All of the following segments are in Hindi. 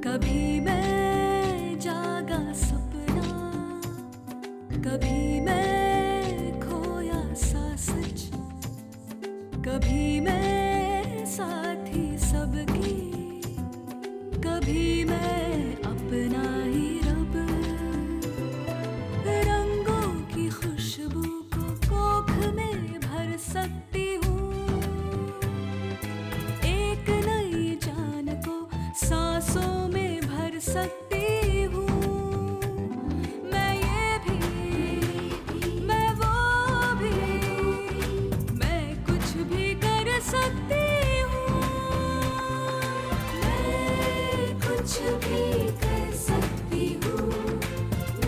कभी मैं जागा सपना, कभी मैं खोया सा सच, कभी मैं साथी सबकी, कभी मैं अपना ही रब। रंगों की खुशबू को कोख में भर सकती हूँ, एक नई जान को सांसों में भर सकती हूँ। मैं ये भी, मैं वो भी, मैं कुछ भी कर सकती हूँ। मैं कुछ भी कर सकती हूँ,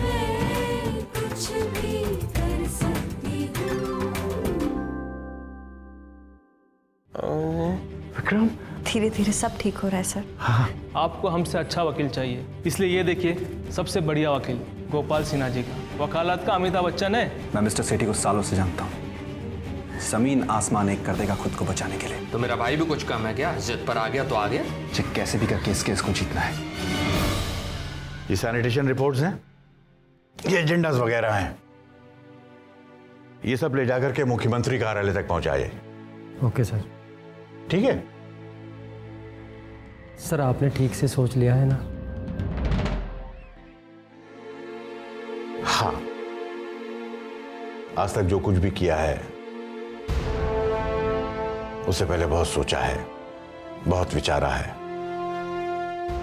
मैं कुछ भी कर सकती हूँ। विक्रम, धीरे धीरे सब ठीक हो रहा है सर। हाँ, आपको हमसे अच्छा वकील चाहिए, इसलिए ये देखिए सबसे बढ़िया वकील गोपाल सिन्हा जी का। वकालत का अमिताभ बच्चन है। मैं मिस्टर सेठी को सालों से जानता हूँ। जमीन आसमान एक कर देगा खुद को बचाने के लिए। तो मेरा भाई भी कुछ कम है क्या? जिद पर आ गया तो आ गया। मुझे कैसे भी करके इस केस को जीतना है। ये सैनिटेशन रिपोर्ट्स हैं, ये एजेंडास वगैरह हैं, ये सब ले जाकर के मुख्यमंत्री कार्यालय तक पहुंचाइए। Okay sir. ठीक है सर, आपने ठीक से सोच लिया है ना? हाँ, आज तक जो कुछ भी किया है उससे पहले बहुत सोचा है, बहुत विचारा है,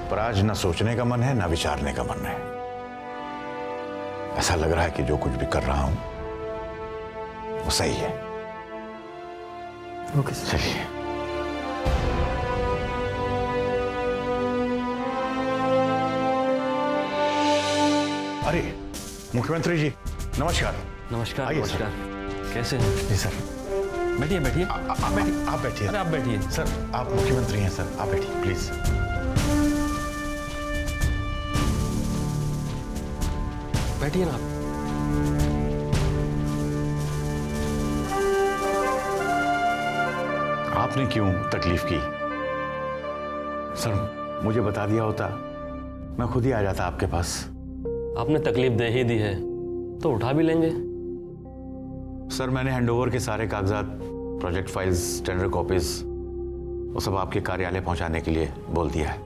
पर आज ना सोचने का मन है ना विचारने का मन है। ऐसा लग रहा है कि जो कुछ भी कर रहा हूं वो सही है। Okay sir. चलिए। अरे मुख्यमंत्री जी, नमस्कार। नमस्कार। आइए नमस्कार। कैसे हैं? जी सर। बैठिए बैठिए। आप बैठिए। अरे आप बैठिए। सर, आप मुख्यमंत्री हैं सर, आप बैठिए प्लीज। बैठिए ना आप। आपने क्यों तकलीफ की? सर, मुझे बता दिया होता मैं खुद ही आ जाता आपके पास। आपने तकलीफ दे ही दी है तो उठा भी लेंगे। सर, मैंने हैंडओवर के सारे कागजात, प्रोजेक्ट फाइल्स, टेंडर कॉपीज वो सब आपके कार्यालय पहुंचाने के लिए बोल दिया है।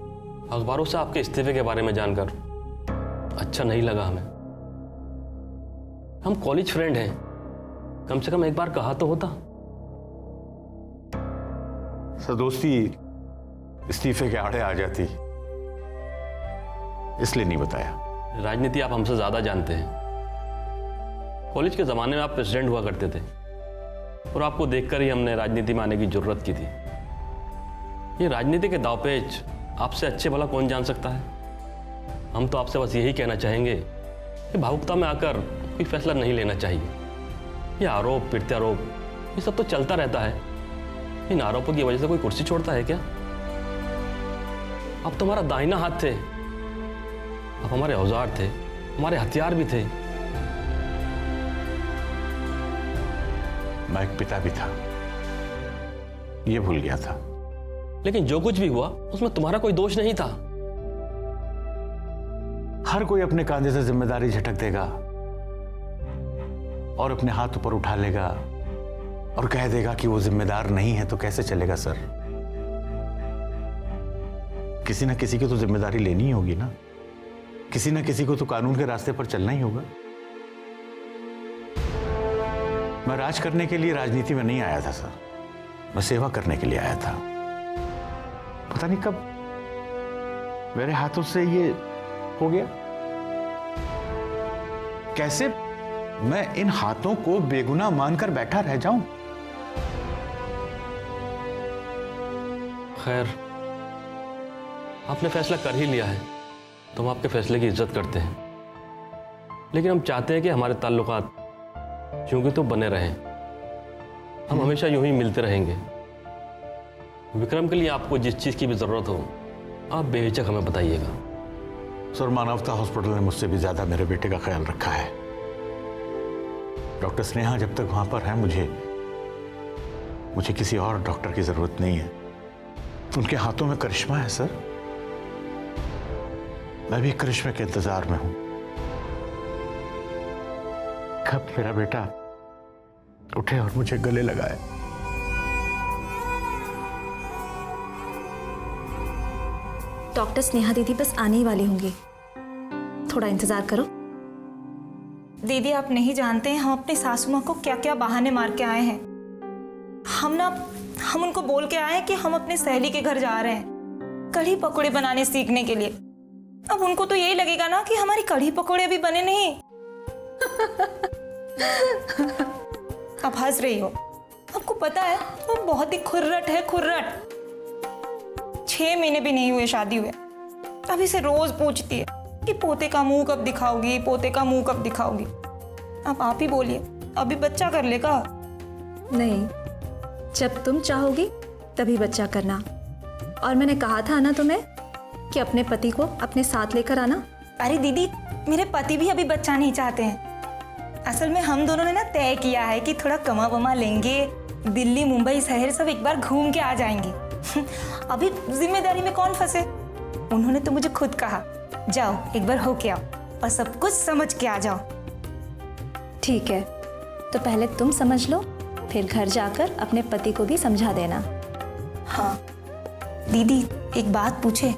अखबारों से आपके इस्तीफे के बारे में जानकर अच्छा नहीं लगा हमें। हम कॉलेज फ्रेंड हैं, कम से कम एक बार कहा तो होता। सर, दोस्ती इस्तीफे के आड़े आ जाती, इसलिए नहीं बताया। राजनीति आप हमसे ज्यादा जानते हैं। कॉलेज के जमाने में आप प्रेसिडेंट हुआ करते थे और आपको देखकर ही हमने राजनीति में आने की जरूरत की थी। ये राजनीति के दावपेच आपसे अच्छे भला कौन जान सकता है। हम तो आपसे बस यही कहना चाहेंगे कि भावुकता में आकर कोई फैसला नहीं लेना चाहिए। ये आरोप प्रत्यारोप ये सब तो चलता रहता है। इन आरोपों की वजह से कोई कुर्सी छोड़ता है क्या? आप तो हमारा दाहिना हाथ थे, आप हमारे औजार थे, हमारे हथियार भी थे। मैं एक पिता भी था, ये भूल गया था। लेकिन जो कुछ भी हुआ उसमें तुम्हारा कोई दोष नहीं था। हर कोई अपने कांधे से जिम्मेदारी झटक देगा और अपने हाथ ऊपर उठा लेगा और कह देगा कि वो जिम्मेदार नहीं है, तो कैसे चलेगा सर? किसी ना किसी की तो जिम्मेदारी लेनी ही होगी ना, किसी ना किसी को तो कानून के रास्ते पर चलना ही होगा। मैं राज करने के लिए राजनीति में नहीं आया था सर, मैं सेवा करने के लिए आया था। पता नहीं कब मेरे हाथों से ये हो गया। कैसे मैं इन हाथों को बेगुनाह मानकर बैठा रह जाऊं? खैर, आपने फैसला कर ही लिया है तो हम आपके फैसले की इज्जत करते हैं। लेकिन हम चाहते हैं कि हमारे ताल्लुकात यूं कि तो बने रहें। हम हमेशा यूं ही मिलते रहेंगे। विक्रम के लिए आपको जिस चीज़ की भी ज़रूरत हो आप बेहिचक हमें बताइएगा। सर, मानवता हॉस्पिटल ने मुझसे भी ज्यादा मेरे बेटे का ख्याल रखा है। डॉक्टर स्नेहा जब तक वहां पर है, मुझे किसी और डॉक्टर की जरूरत नहीं है। उनके हाथों में करिश्मा है सर। मैं भी करिश्मे के इंतजार में हूं। कब मेरा बेटा उठे और मुझे गले लगाए। डॉक्टर स्नेहा दीदी बस आने ही वाली होंगी, थोड़ा इंतजार करो। दीदी आप नहीं जानते हैं हम अपनी सासू माँ को क्या क्या बहाने मार के आए हैं। हम उनको बोल के आए हैं कि हम अपने सहेली के घर जा रहे हैं कढ़ी पकौड़े बनाने सीखने के लिए। अब उनको तो यही लगेगा ना कि हमारी कढ़ी पकौड़े अभी बने नहीं। अब हंस रही हो, आपको पता है वो बहुत ही खुर्रट है, खुर्रट। 6 महीने भी नहीं हुए शादी हुए, अभी से रोज पूछती है कि पोते का मुंह कब दिखाओगी, पोते का मुंह कब दिखाओगी। अब आप ही बोलिए, अभी बच्चा कर लेगा? नहीं, जब तुम चाहोगी तभी बच्चा करना। और मैंने कहा था ना तुम्हें कि अपने पति को अपने साथ लेकर आना। अरे दीदी, मेरे पति भी अभी बच्चा नहीं चाहते हैं। असल में हम दोनों ने ना तय किया है कि थोड़ा कमा वमा लेंगे, दिल्ली मुंबई शहर सब एक बार घूम के आ जाएंगे। अभी जिम्मेदारी में कौन फंसे। उन्होंने तो मुझे खुद कहा, जाओ एक बार होके आओ और सब कुछ समझ के आ जाओ। ठीक है, तो पहले तुम समझ लो, फिर घर जाकर अपने पति को भी समझा देना। हाँ दीदी, एक बात पूछे?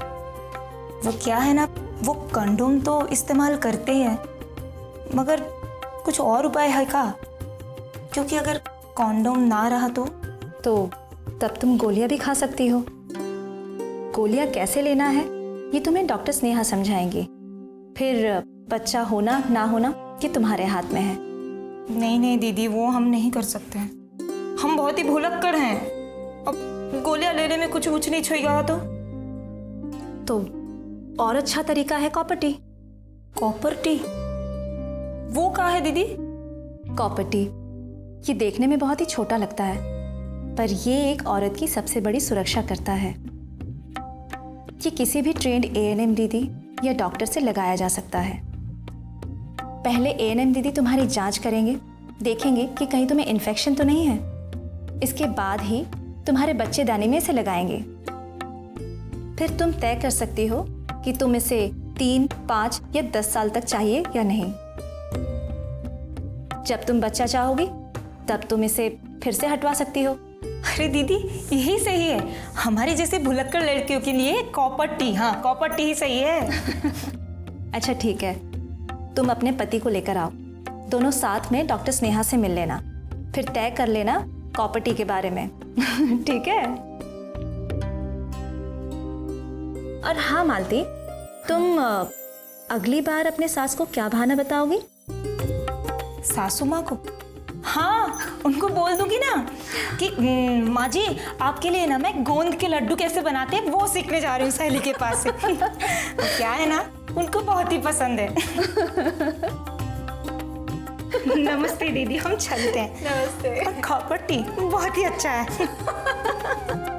वो क्या है ना, वो कंडोम तो इस्तेमाल करते हैं, मगर कुछ और उपाय है क्या? क्योंकि अगर कंडोम ना रहा तो तब तुम गोलियां भी खा सकती हो। गोलियां कैसे लेना है ये तुम्हें डॉक्टर स्नेहा समझाएंगी। फिर बच्चा होना ना होना ये तुम्हारे हाथ में है। नहीं दीदी, वो हम नहीं कर सकते हैं। हम बहुत ही भुलक्कड़ हैं। अब गोलियां लेने में कुछ ऊंच नीच होगा तो और अच्छा तरीका है कॉपर टी। Copper T? वो क्या है दीदी? कॉपर टी ये देखने में बहुत ही छोटा लगता है, पर ये एक औरत की सबसे बड़ी सुरक्षा करता है। ये किसी भी ट्रेंड एएनएम दीदी या डॉक्टर से लगाया जा सकता है। पहले एएनएम दीदी तुम्हारी जांच करेंगे, देखेंगे कि कहीं तुम्हें इन्फेक्शन तो नहीं है। इसके बाद ही तुम्हारे बच्चेदानी में इसे लगाएंगे। फिर तुम तय कर सकती हो कि तुम इसे 3, 5 या 10 साल तक चाहिए या नहीं। जब तुम बच्चा चाहोगी तब तुम इसे फिर से हटवा सकती हो। अरे दीदी, यही सही है हमारे जैसे भुलक्कड़ लड़कियों के लिए। कॉपर टी, हाँ कॉपर टी ही सही है। अच्छा ठीक है, तुम अपने पति को लेकर आओ, दोनों साथ में डॉक्टर स्नेहा से मिल लेना, फिर तय कर लेना कॉपर टी के बारे में। ठीक है? और हाँ मालती, तुम अगली बार अपने सास को क्या बहाना बताओगी? सासू माँ को? हाँ, उनको बोल दूंगी ना कि माँ जी आपके लिए ना मैं गोंद के लड्डू कैसे बनाते हैं वो सीखने जा रही हूँ सहेली के पास से। क्या है ना, उनको बहुत ही पसंद है। नमस्ते दीदी, हम चलते हैं। नमस्ते। और कॉपर टी बहुत ही अच्छा है।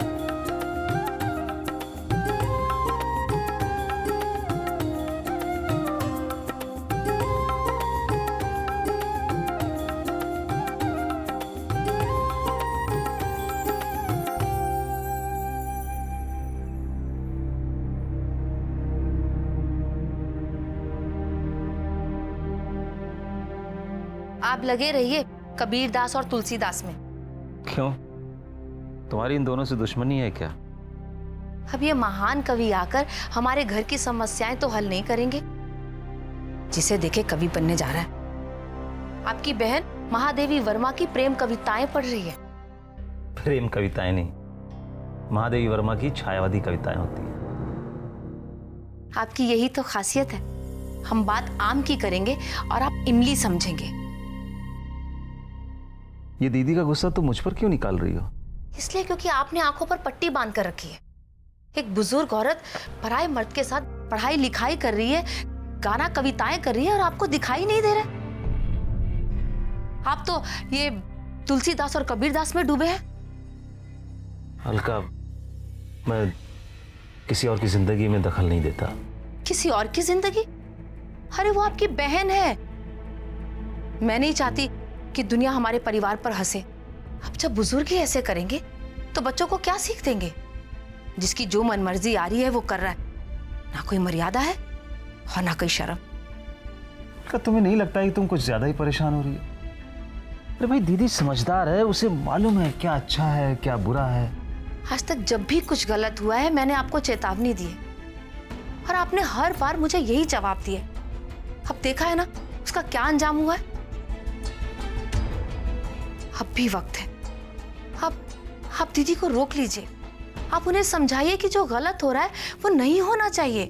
आप लगे रहिए कबीरदास और तुलसीदास में। क्यों, तुम्हारी इन दोनों से दुश्मनी है क्या? अब ये महान कवि आकर हमारे घर की समस्याएं तो हल नहीं करेंगे। जिसे देखे कवि बनने जा रहा है। आपकी बहन महादेवी वर्मा की प्रेम कविताएं पढ़ रही है। प्रेम कविताएं नहीं, महादेवी वर्मा की छायावादी कविताएं होती हैं। आपकी यही तो खासियत है। हम बात आम की करेंगे और आप इमली समझेंगे। ये दीदी का गुस्सा तो मुझ पर क्यों निकाल रही हो? इसलिए क्योंकि आपने आंखों पर पट्टी बांध कर रखी है। एक बुजुर्ग औरत पराये मर्द के साथ पढ़ाई लिखाई कर रही है, गाना कविताएं कर रही है और आपको दिखाई नहीं दे रहा। आप तो ये तुलसीदास और कबीरदास में डूबे हैं। अलका, मैं किसी और की जिंदगी में दखल नहीं देता। किसी और की जिंदगी? अरे वो आपकी बहन है। मैं नहीं चाहती कि दुनिया हमारे परिवार पर हंसे। अब जब बुजुर्ग ही ऐसे करेंगे तो बच्चों को क्या सीख देंगे? जिसकी जो मनमर्जी आ रही है वो कर रहा है, ना कोई मर्यादा है और ना कोई शर्म। क्या तुम्हें नहीं लगता कि तुम कुछ ज्यादा ही परेशान हो रही हो? अरे भाई दीदी समझदार है, उसे मालूम है क्या अच्छा है क्या बुरा है। आज तक जब भी कुछ गलत हुआ है मैंने आपको चेतावनी दी है और आपने हर बार मुझे यही जवाब दिया। अब देखा है ना उसका क्या अंजाम हुआ है। अब भी वक्त है, आप दीदी को रोक लीजिए। आप उन्हें समझाइए कि जो गलत हो रहा है वो नहीं होना चाहिए।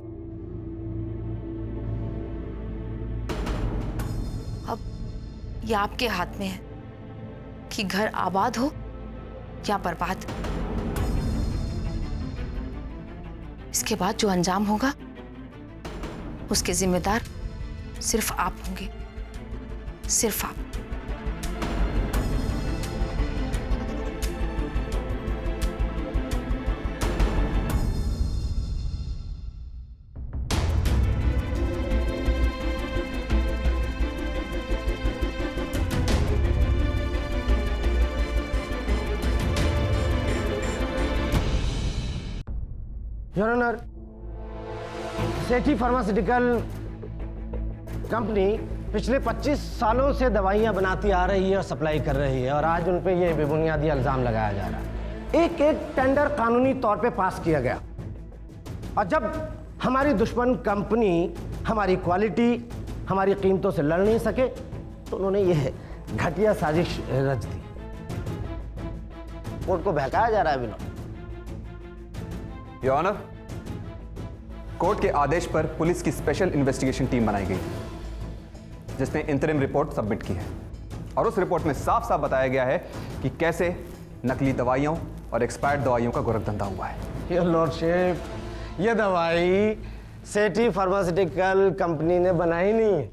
अब ये आपके हाथ में है कि घर आबाद हो या बर्बाद। इसके बाद जो अंजाम होगा उसके जिम्मेदार सिर्फ आप होंगे, सिर्फ आप। Your honour, Sethi pharmaceutical company पिछले 25 सालों से दवाइयां बनाती आ रही है और सप्लाई कर रही है, और आज उन पे ये बेबुनियादी इल्जाम लगाया जा रहा है। एक टेंडर कानूनी तौर पे पास किया गया, और जब हमारी दुश्मन कंपनी हमारी क्वालिटी, हमारी कीमतों से लड़ नहीं सके तो उन्होंने ये घटिया साजिश रच दी। कोर्ट को बहकाया जा रहा है विनोद। योर ऑनर, कोर्ट के आदेश पर पुलिस की स्पेशल इन्वेस्टिगेशन टीम बनाई गई जिसने इंटरिम रिपोर्ट सबमिट की है, और उस रिपोर्ट में साफ साफ बताया गया है कि कैसे नकली दवाइयों और एक्सपायर्ड दवाइयों का गोरखधंधा हुआ है। योर लॉर्डशिप, ये दवाई सेठी फार्मास्यूटिकल कंपनी ने बनाई नहीं है।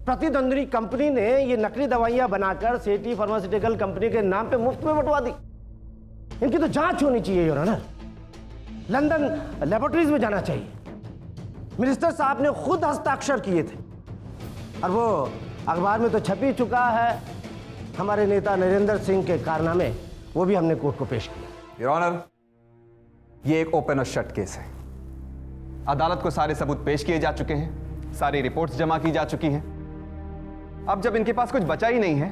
प्रतिद्वंदी कंपनी ने ये नकली दवाइयां बनाकर सेठी फार्मास्यूटिकल कंपनी के नाम पे मुफ्त में बंटवा दी। इनकी तो जांच होनी चाहिए योर ऑनर, लंदन लेबोरेटरीज में जाना चाहिए। मिनिस्टर साहब ने खुद हस्ताक्षर किए थे, और वो अखबार में तो छप ही चुका है। हमारे नेता नरेंद्र सिंह के कारनामे, वो भी हमने कोर्ट को पेश किया। योर ऑनर, ये एक ओपन और शट केस है। अदालत को सारे सबूत पेश किए जा चुके हैं, सारी रिपोर्ट्स जमा की जा चुकी हैं। अब जब इनके पास कुछ बचा ही नहीं है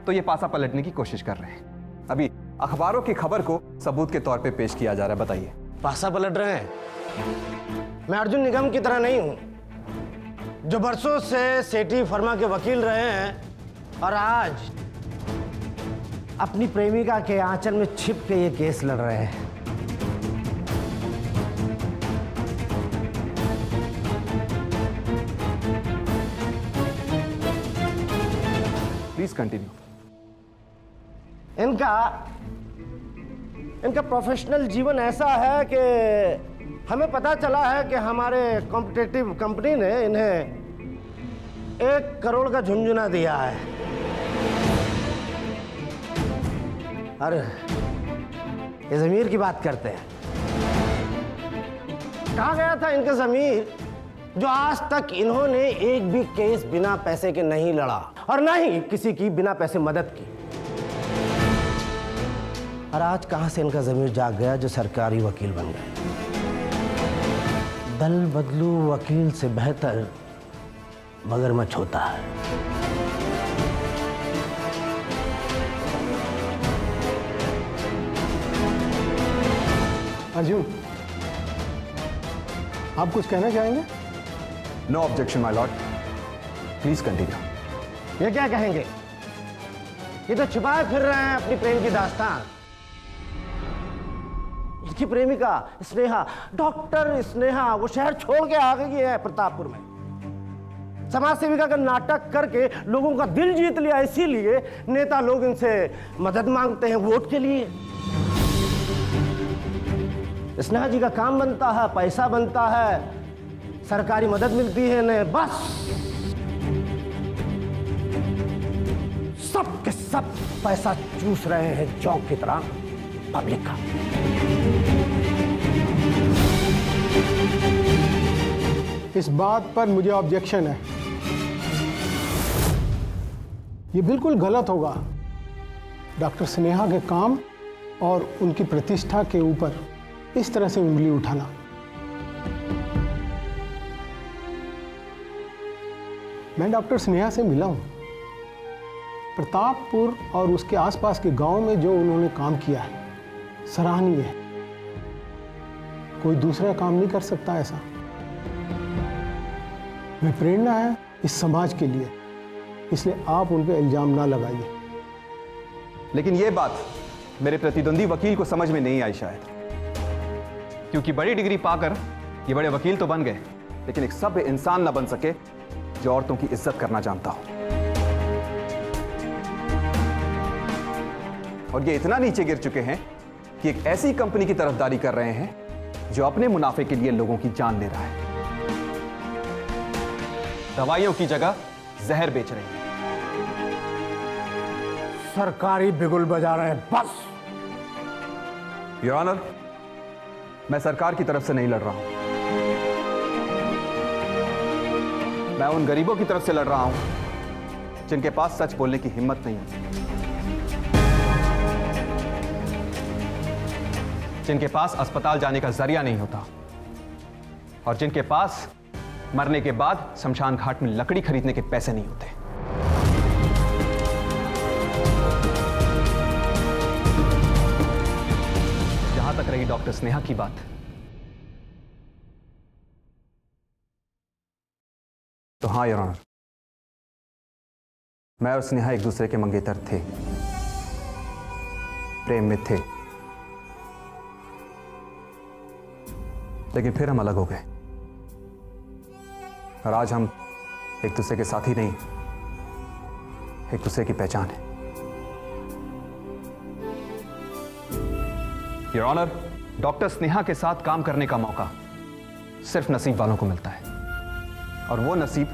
तो ये पासा पलटने की कोशिश कर रहे हैं। अभी अखबारों की खबर को सबूत के तौर पे पेश किया जा रहा है। बताइए। पासा पलट रहे हैं? मैं अर्जुन निगम की तरह नहीं हूं जो बरसों से सेठी फर्मा के वकील रहे हैं और आज अपनी प्रेमिका के आंचल में छिप के ये केस लड़ रहे हैं। Please continue. इनका प्रोफेशनल जीवन ऐसा है कि हमें पता चला है कि हमारे कॉम्पिटिटिव कंपनी ने इन्हें 1 करोड़ का झुनझुना दिया है। अरे ये ज़मीर की बात करते हैं। कहाँ गया था इनका ज़मीर जो आज तक इन्होंने एक भी केस बिना पैसे के नहीं लड़ा और ना ही किसी की बिना पैसे मदद की। और आज कहां से इनका ज़मीर जाग गया जो सरकारी वकील बन गए। दल बदलू वकील से बेहतर मगरमच्छ होता है। अर्जुन, आप कुछ कहना चाहेंगे? No objection my lord, please continue. ये क्या कहेंगे? ये तो छिपाए फिर रहे हैं अपनी प्रेम की दास्तान। इसकी प्रेमिका स्नेहा, डॉक्टर स्नेहा, वो शहर छोड़ के आ गई है प्रतापपुर में। समाज सेविका का नाटक करके लोगों का दिल जीत लिया, इसीलिए नेता लोग इनसे मदद मांगते हैं वोट के लिए। स्नेहा जी का काम बनता है, पैसा बनता है, सरकारी मदद मिलती है इन्हें, बस सब के सब पैसा चूस रहे हैं जौ की तरह पब्लिक का। इस बात पर मुझे ऑब्जेक्शन है। ये बिल्कुल गलत होगा डॉक्टर स्नेहा के काम और उनकी प्रतिष्ठा के ऊपर इस तरह से उंगली उठाना। मैं डॉक्टर स्नेहा से मिला हूँ। प्रतापपुर और उसके आसपास के गांव में जो उन्होंने काम किया है सराहनीय है। कोई दूसरा काम नहीं कर सकता ऐसा। वे प्रेरणा है इस समाज के लिए, इसलिए आप उन पे इल्जाम ना लगाइए। लेकिन यह बात मेरे प्रतिद्वंदी वकील को समझ में नहीं आई शायद, क्योंकि बड़ी डिग्री पाकर ये बड़े वकील तो बन गए, लेकिन एक सभ्य इंसान ना बन सके जो औरतों की इज्जत करना जानता हो। और ये इतना नीचे गिर चुके हैं कि एक ऐसी कंपनी की तरफदारी कर रहे हैं जो अपने मुनाफे के लिए लोगों की जान ले रहा है, दवाइयों की जगह जहर बेच रहे हैं। सरकारी बिगुल बजा रहे हैं बस। योर ऑनर, मैं सरकार की तरफ से नहीं लड़ रहा हूं, मैं उन गरीबों की तरफ से लड़ रहा हूं जिनके पास सच बोलने की हिम्मत नहीं है, जिनके पास अस्पताल जाने का जरिया नहीं होता और जिनके पास मरने के बाद शमशान घाट में लकड़ी खरीदने के पैसे नहीं होते। जहां तक रही डॉक्टर स्नेहा की बात, तो हां योर ऑनर, मैं और स्नेहा एक दूसरे के मंगेतर थे, प्रेम में थे, लेकिन फिर हम अलग हो गए और आज हम एक दूसरे के साथी नहीं, एक दूसरे की पहचान है। योर ऑनर, डॉक्टर स्नेहा के साथ काम करने का मौका सिर्फ नसीब वालों को मिलता है और वो नसीब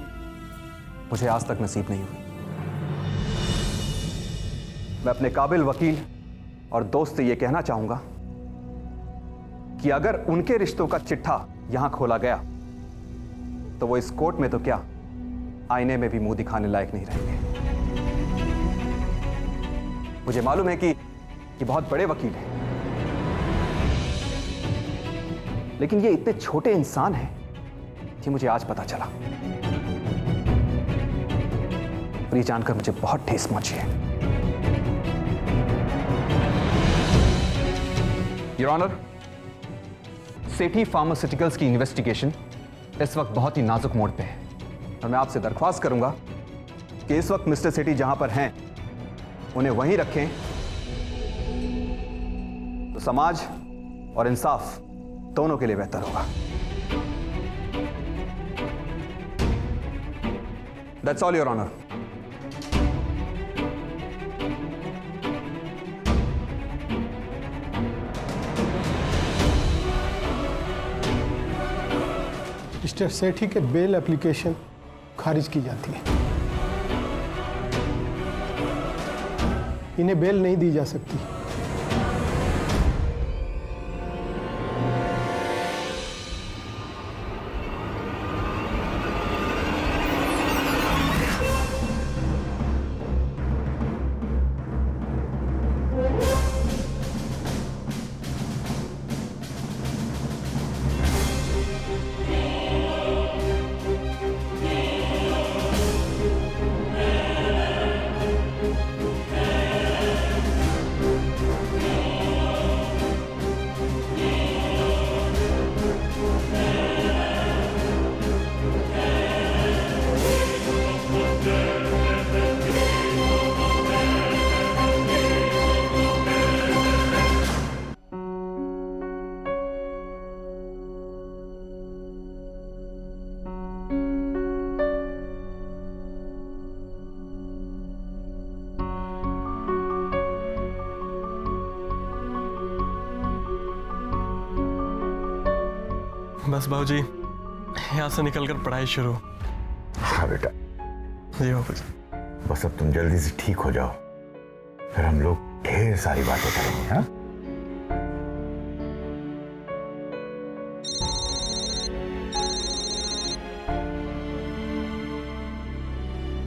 मुझे आज तक नसीब नहीं हुई। मैं अपने काबिल वकील और दोस्त से यह कहना चाहूंगा कि अगर उनके रिश्तों का चिट्ठा यहां खोला गया तो वो इस कोर्ट में तो क्या, आईने में भी मुंह दिखाने लायक नहीं रहेंगे। मुझे मालूम है कि बहुत बड़े वकील हैं, लेकिन ये इतने छोटे इंसान हैं कि मुझे आज पता चला और ये जानकर मुझे बहुत ठेस पहुंची है। योर ऑनर, सेठी फार्मास्यूटिकल्स की इन्वेस्टिगेशन इस वक्त बहुत ही नाजुक मोड़ पे है और मैं आपसे दरख्वास्त करूंगा कि इस वक्त मिस्टर सेठी जहां पर हैं उन्हें वहीं रखें तो समाज और इंसाफ दोनों के लिए बेहतर होगा। That's all your honour. Mister Sethi के बेल एप्लीकेशन खारिज की जाती है। इन्हें बेल नहीं दी जा सकती। बस बाबूजी, यहाँ से निकलकर पढ़ाई शुरू। हाँ बेटा। जी बाबूजी। बस अब तुम जल्दी से ठीक हो जाओ, फिर हम लोग ढेर सारी बातें करेंगे। हाँ?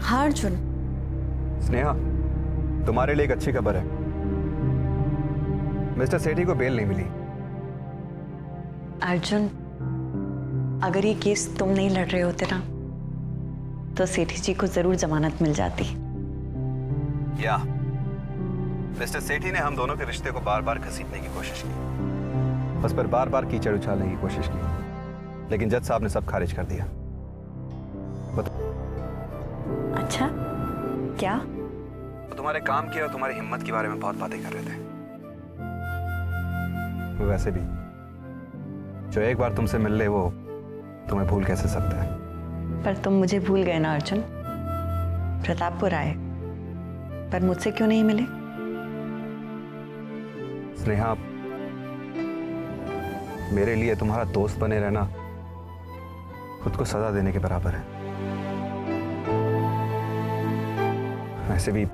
हाँ अर्जुन। स्नेहा, तुम्हारे लिए एक अच्छी खबर है। मिस्टर सेठी को बेल नहीं मिली। अर्जुन, अगर ये केस तुम नहीं लड़ रहे होते ना, तो सेठी जी को जरूर जमानत मिल जाती। या मिस्टर सेठी ने हम दोनों के रिश्ते को बार बार घसीटने की कोशिश की, बस पर बार बार कीचड़ उछालने की कोशिश की, लेकिन जज साहब ने सब खारिज कर दिया। अच्छा, क्या? तो तुम्हारे काम की और तुम्हारी हिम्मत के बारे में बहुत बातें कर रहे थे। वैसे भी जो एक बार तुमसे मिल ले वो तुम्हें भूल कैसे सकता है? पर तुम मुझे भूल गए ना अर्जुन। प्रतापपुर आए पर मुझसे क्यों नहीं मिले? स्नेहा, मेरे लिए तुम्हारा दोस्त बने रहना खुद को सजा देने के बराबर है। वैसे भी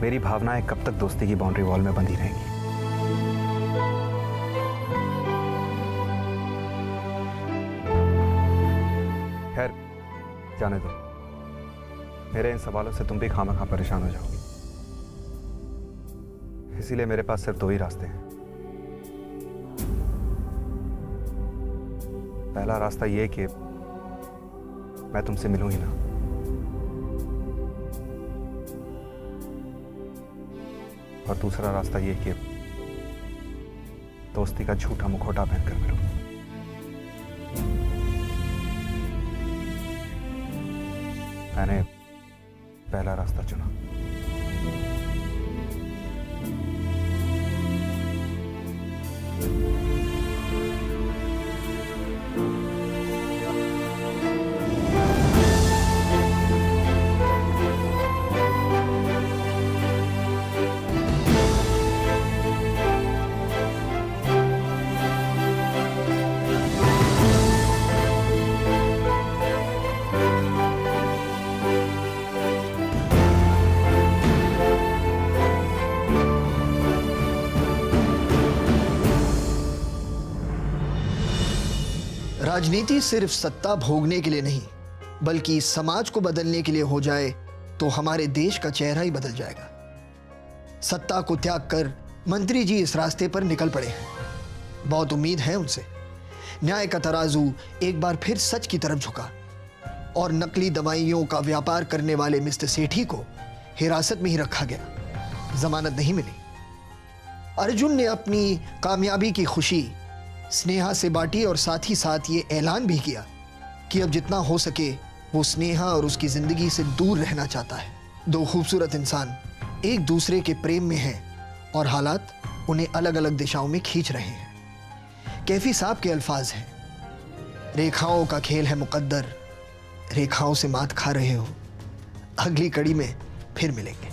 मेरी भावनाएं कब तक दोस्ती की बाउंड्री वॉल में बंधी रहेंगी? खैर, जाने दो। मेरे इन सवालों से तुम भी खामखा परेशान हो जाओगी। इसीलिए मेरे पास सिर्फ दो ही रास्ते हैं। पहला रास्ता यह कि मैं तुमसे मिलूं ही ना, और दूसरा रास्ता यह कि दोस्ती का झूठा मुखौटा पहनकर मिलूं। मैंने पहला रास्ता चुना। राजनीति सिर्फ सत्ता भोगने के लिए नहीं, बल्कि समाज को बदलने के लिए हो जाए तो हमारे देश का चेहरा ही बदल जाएगा। सत्ता को त्याग कर मंत्री जी इस रास्ते पर निकल पड़े हैं। बहुत उम्मीद है उनसे। न्याय का तराजू एक बार फिर सच की तरफ झुका और नकली दवाइयों का व्यापार करने वाले मिस्टर सेठी को हिरासत में ही रखा गया। जमानत नहीं मिली। अर्जुन ने अपनी कामयाबी की खुशी स्नेहा से बांटी और साथ ही साथ ये ऐलान भी किया कि अब जितना हो सके वो स्नेहा और उसकी जिंदगी से दूर रहना चाहता है। दो खूबसूरत इंसान एक दूसरे के प्रेम में हैं और हालात उन्हें अलग अलग दिशाओं में खींच रहे हैं। कैफी साहब के अल्फाज हैं, रेखाओं का खेल है मुकद्दर, रेखाओं से मात खा रहे हो। अगली कड़ी में फिर मिलेंगे।